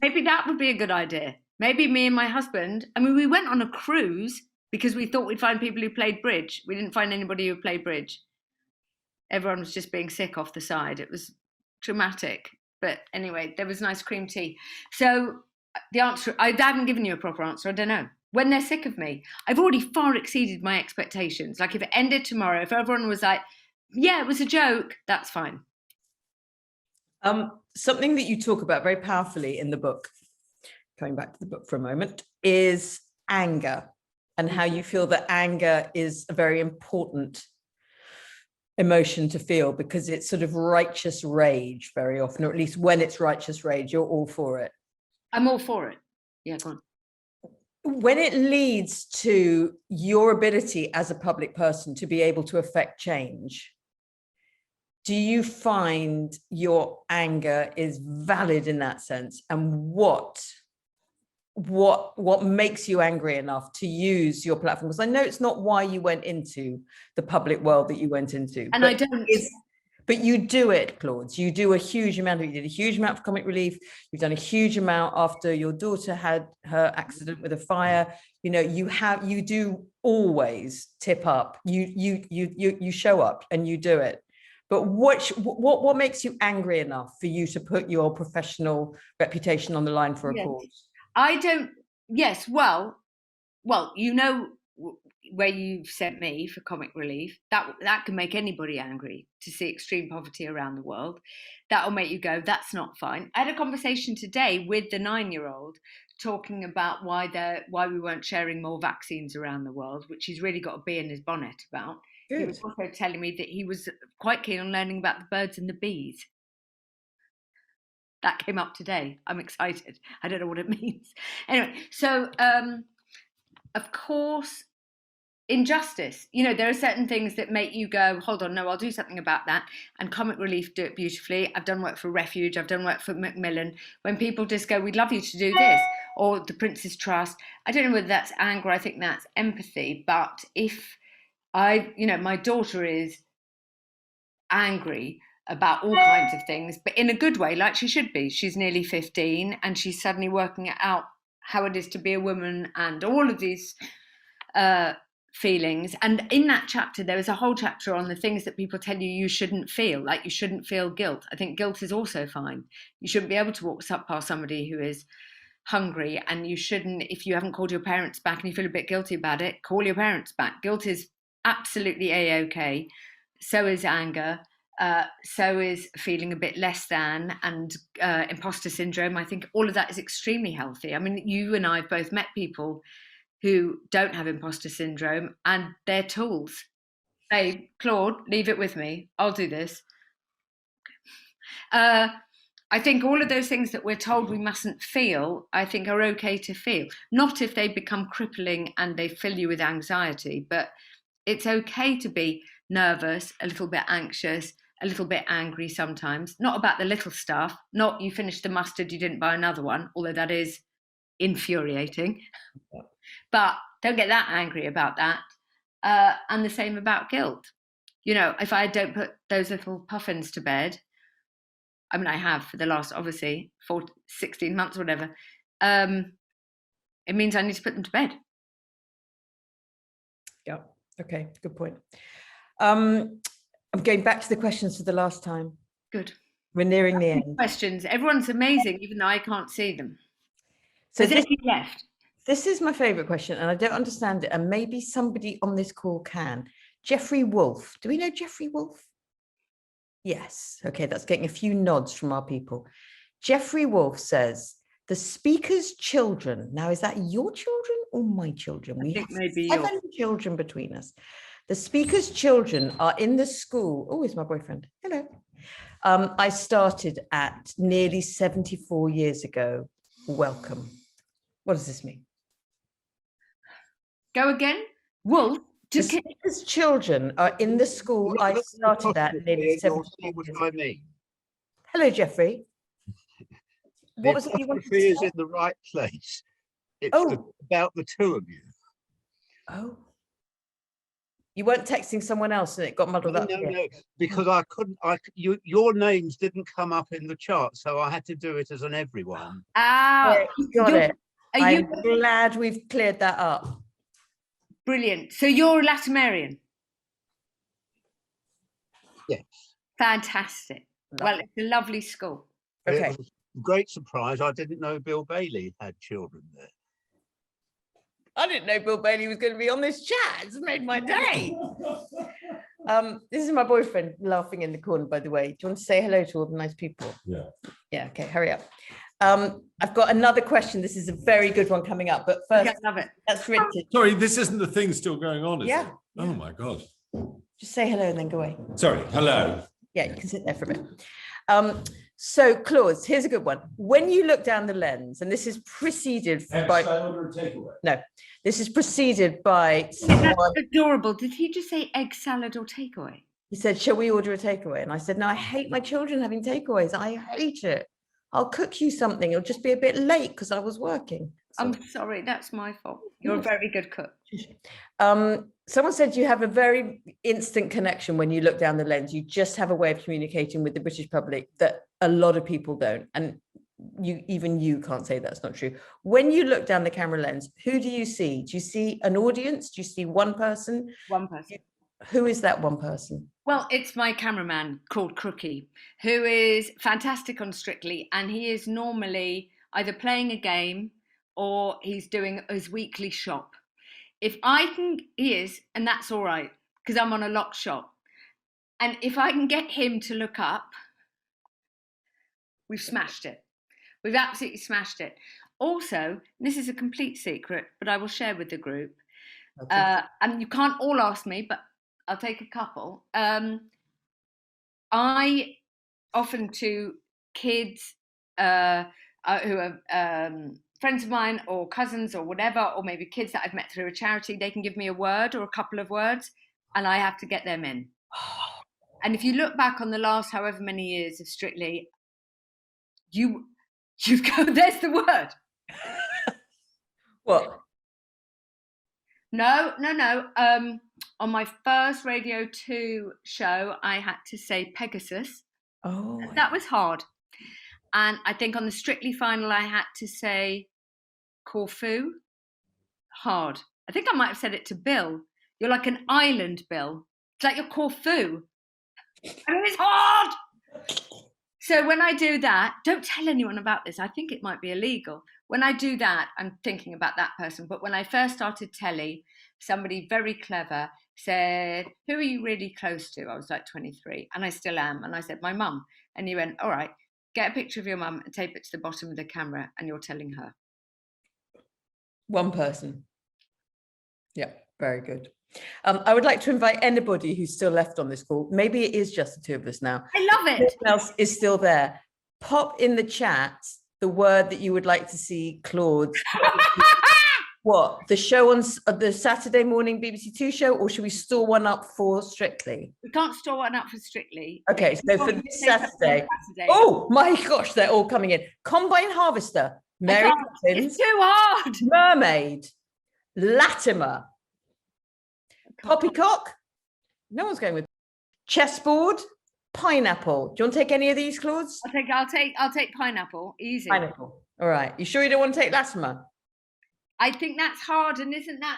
Maybe that would be a good idea. Maybe me and my husband, I mean, we went on a cruise because we thought we'd find people who played bridge. We didn't find anybody who played bridge. Everyone was just being sick off the side. It was dramatic. But anyway, there was nice cream tea. So the answer, I haven't given you a proper answer. I don't know. When they're sick of me, I've already far exceeded my expectations. Like if it ended tomorrow, if everyone was like, yeah, it was a joke, that's fine. Something that you talk about very powerfully in the book, going back to the book for a moment, is anger, and how you feel that anger is a very important emotion to feel because it's sort of righteous rage very often, or at least when it's righteous rage, you're all for it. I'm all for it. Yeah, go on. When it leads to your ability as a public person to be able to affect change, do you find your anger is valid in that sense? And what makes you angry enough to use your platform? Because I know it's not why you went into the public world that you went into. And I don't. But you do it, Claude. You do a huge amount of it. You did a huge amount of comic relief. You've done a huge amount after your daughter had her accident with a fire. You know, you do always tip up. You show up and you do it. But what makes you angry enough for you to put your professional reputation on the line for a cause? I don't. Yes. Well, you know, where you've sent me for comic relief, that can make anybody angry to see extreme poverty around the world. That will make you go, that's not fine. I had a conversation today with the 9-year-old talking about why we weren't sharing more vaccines around the world, which he's really got a bee in his bonnet about. Good. He was also telling me that he was quite keen on learning about the birds and the bees. That came up today. I'm excited. I don't know what it means. Anyway, so of course, injustice, you know, there are certain things that make you go, hold on, no, I'll do something about that. And comic relief do it beautifully. I've done work for Refuge, I've done work for Macmillan. When people just go, we'd love you to do this, or the Prince's Trust, I don't know whether that's anger, I think that's empathy. But if my daughter is angry about all kinds of things, but in a good way, like she should be. She's nearly 15 and she's suddenly working out how it is to be a woman and all of these feelings. And in that chapter, there was a whole chapter on the things that people tell you shouldn't feel, like you shouldn't feel guilt. I think guilt is also fine. You shouldn't be able to walk past somebody who is hungry, and you shouldn't, if you haven't called your parents back and you feel a bit guilty about it, call your parents back. Guilt is absolutely A-OK. So is anger. So is feeling a bit less than, and imposter syndrome. I think all of that is extremely healthy. I mean, you and I have both met people who don't have imposter syndrome, and they're tools. Hey, Claude, leave it with me. I'll do this. I think all of those things that we're told we mustn't feel, I think are okay to feel. Not if they become crippling and they fill you with anxiety, but it's okay to be nervous, a little bit anxious, a little bit angry sometimes. Not about the little stuff, not you finished the mustard, you didn't buy another one, although that is infuriating. But don't get that angry about that. And the same about guilt. You know, if I don't put those little puffins to bed, I mean, I have for the last, obviously, 16 months or whatever, it means I need to put them to bed. Yeah, okay, good point. I'm going back to the questions for the last time. Good. We're nearing the end. Questions. Everyone's amazing, even though I can't see them. So there's anything left? This is my favourite question, and I don't understand it, and maybe somebody on this call can. Jeffrey Wolf. Do we know Jeffrey Wolf? Yes. Okay, that's getting a few nods from our people. Jeffrey Wolf says, the speaker's children. Now, is that your children or my children? We have maybe 7 children between us. The speaker's children are in the school. Oh, it's my boyfriend. Hello. I started at nearly 74 years ago. Welcome. What does this mean? Go again. Wolf. The speaker's children are in the school I started at nearly 74 years ago. Hello, Jeffrey. What was it you wanted to say? Is in the right place. It's about the two of you. Oh. You weren't texting someone else and it got muddled up. No, because I couldn't. Your names didn't come up in the chart, so I had to do it as an everyone. Ah, Got it. I'm you glad we've cleared that up. brilliant? So you're a LATYMERian. Yes. Fantastic. Well, it's a lovely school. Okay. It was a great surprise. I didn't know Bill Bailey had children there. I didn't know Bill Bailey was going to be on this chat. It's made my day. This is my boyfriend laughing in the corner, by the way. Do you want to say hello to all the nice people? Yeah. Yeah, okay, hurry up. I've got another question. This is a very good one coming up, but first, Okay, love it. that's Richard. Sorry, this isn't the thing still going on, is Yeah. it? Oh my God. Just say hello and then go away. Sorry, hello. Yeah, you can sit there for a bit. So, Claude, here's a good one. When you look down the lens, and this is preceded by... Or takeaway? No, this is preceded by someone... That's adorable. Did he just say egg salad or takeaway? He said, shall we order a takeaway? And I said, no, I hate my children having takeaways. I hate it. I'll cook you something. It'll just be a bit late because I was working. So, I'm sorry, that's my fault. You're a very good cook. someone said you have a very instant connection when you look down the lens. You just have a way of communicating with the British public that a lot of people don't. And even you can't say that's not true. When you look down the camera lens, who do you see? Do you see an audience? Do you see one person? One person. Who is that one person? Well, it's my cameraman called Crookie, who is fantastic on Strictly, and he is normally either playing a game or he's doing his weekly shop. If I can, he is, and that's all right, because I'm on a locked shop. And if I can get him to look up, we've smashed it. We've absolutely smashed it. Also, this is a complete secret, but I will share with the group. And you can't all ask me, but I'll take a couple. I often to kids who are friends of mine or cousins or whatever, or maybe kids that I've met through a charity, they can give me a word or a couple of words and I have to get them in. And if you look back on the last however many years of Strictly, you go, there's the word. What? No. On my first Radio 2 show, I had to say Pegasus. Oh, that was hard. And I think on the Strictly final, I had to say Corfu. Hard. I think I might have said it to Bill. You're like an island, Bill. It's like you're Corfu. I mean, it's hard. So when I do that, don't tell anyone about this. I think it might be illegal. When I do that, I'm thinking about that person. But when I first started telly, somebody very clever said, who are you really close to? I was like 23, and I still am. And I said, my mum. And he went, all right, get a picture of your mum and tape it to the bottom of the camera, and you're telling her. one person. Yeah, very good. I would like to invite anybody who's still left on this call. Maybe it is just the two of us now. I love it. If anyone else is still there. Pop in the chat the word that you would like to see Claude. What, the show on the Saturday morning BBC Two show, or should we store one up for Strictly? We can't store one up for Strictly. Okay, so for this Saturday. Oh my gosh, they're all coming in. Combine Harvester, Mary Poppins, it's too hard. Mermaid, Latimer, Poppycock. No one's going with chessboard, pineapple. Do you want to take any of these, Claude? I'll take pineapple. Easy. Pineapple. All right. You sure you don't want to take Latimer? I think that's hard, and isn't that?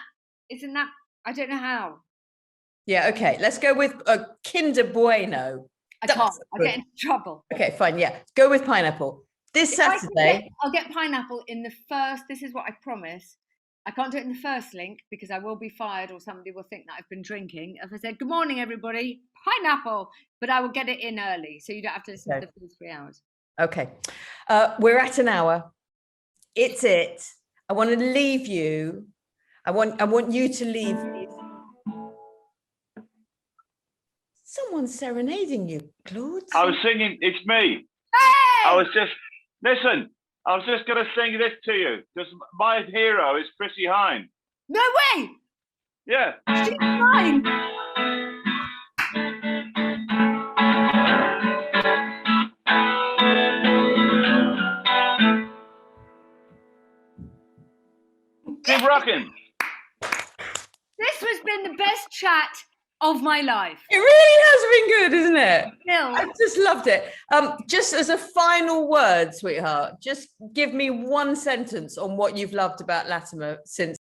I don't know how. Yeah. Okay. Let's go with a Kinder Bueno. I can't. I'll get into trouble. Okay. Fine. Yeah. Go with pineapple. This Saturday. I'll get pineapple in the first. This is what I promise. I can't do it in the first link because I will be fired, or somebody will think that I've been drinking. If I said, good morning, everybody, pineapple, but I will get it in early. So you don't have to listen to the full 3 hours. Okay. We're at an hour. It's it. I want to leave you. I want you to leave. Someone's serenading you, Claude. I was singing, it's me. Hey! I was just going to sing this to you because my hero is Chrissy Hine. No way! Yeah. She's fine. Keep rocking. This has been the best chat of my life. It really has been good, isn't it? Bill, I've just loved it. Just as a final word, sweetheart, just give me one sentence on what you've loved about LATYMER since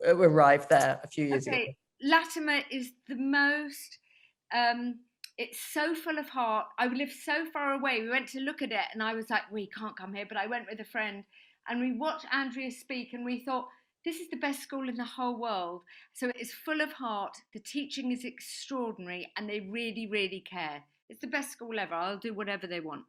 we arrived there a few years ago. LATYMER is the most, it's so full of heart. I live so far away. We went to look at it and I was like, we can't come here. But I went with a friend and we watched Andrea speak and we thought, this is the best school in the whole world. So it is full of heart. The teaching is extraordinary and they really, really care. It's the best school ever. I'll do whatever they want.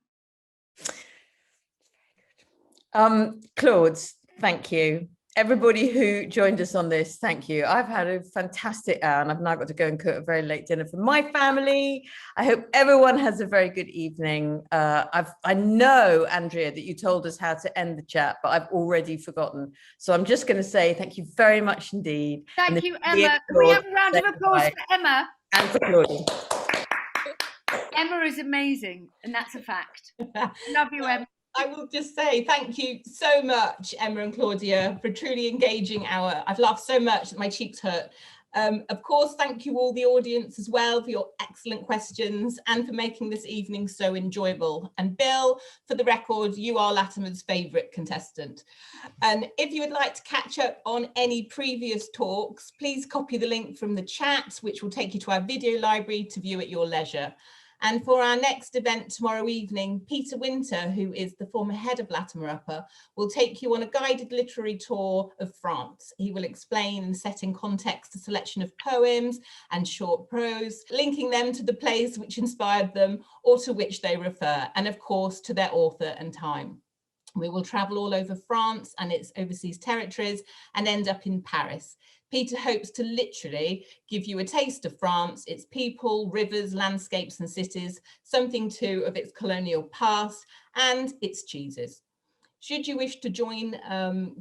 Claude, thank you. Everybody who joined us on this, thank you. I've had a fantastic hour and I've now got to go and cook a very late dinner for my family. I hope everyone has a very good evening. I know, Andrea, that you told us how to end the chat, but I've already forgotten. So I'm just going to say thank you very much indeed. Thank you, Emma. Can we have a round of applause for Emma? And for Claudia. Emma is amazing, and that's a fact. Love you, Emma. I will just say thank you so much, Emma and Claudia, for a truly engaging hour. I've laughed so much that my cheeks hurt. Of course, thank you all the audience as well for your excellent questions and for making this evening so enjoyable. And Bill, for the record, you are LATYMER's favourite contestant. And if you would like to catch up on any previous talks, please copy the link from the chat, which will take you to our video library to view at your leisure. And for our next event tomorrow evening, Peter Winter, who is the former head of LATYMER Upper, will take you on a guided literary tour of France. He will explain and set in context a selection of poems and short prose, linking them to the plays which inspired them or to which they refer, and of course to their author and time. We will travel all over France and its overseas territories and end up in Paris. Peter hopes to literally give you a taste of France, its people, rivers, landscapes and cities, something too of its colonial past and its cheeses. Should you wish to join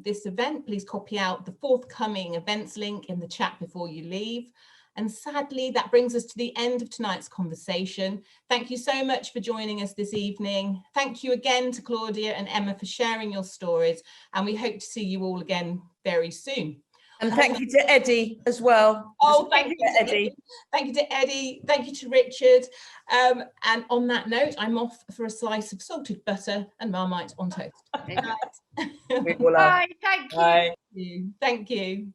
this event, please copy out the forthcoming events link in the chat before you leave. And sadly, that brings us to the end of tonight's conversation. Thank you so much for joining us this evening. Thank you again to Claudia and Emma for sharing your stories, and we hope to see you all again very soon. And thank you to Eddie as well. Oh, thank you to Eddie. Thank you to Eddie. Thank you to Richard. And on that note, I'm off for a slice of salted butter and Marmite on toast. Bye. Thank you. Bye. Thank you. Thank you.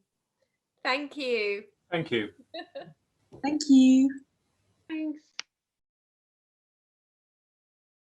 Thank you. Thank you. Thanks.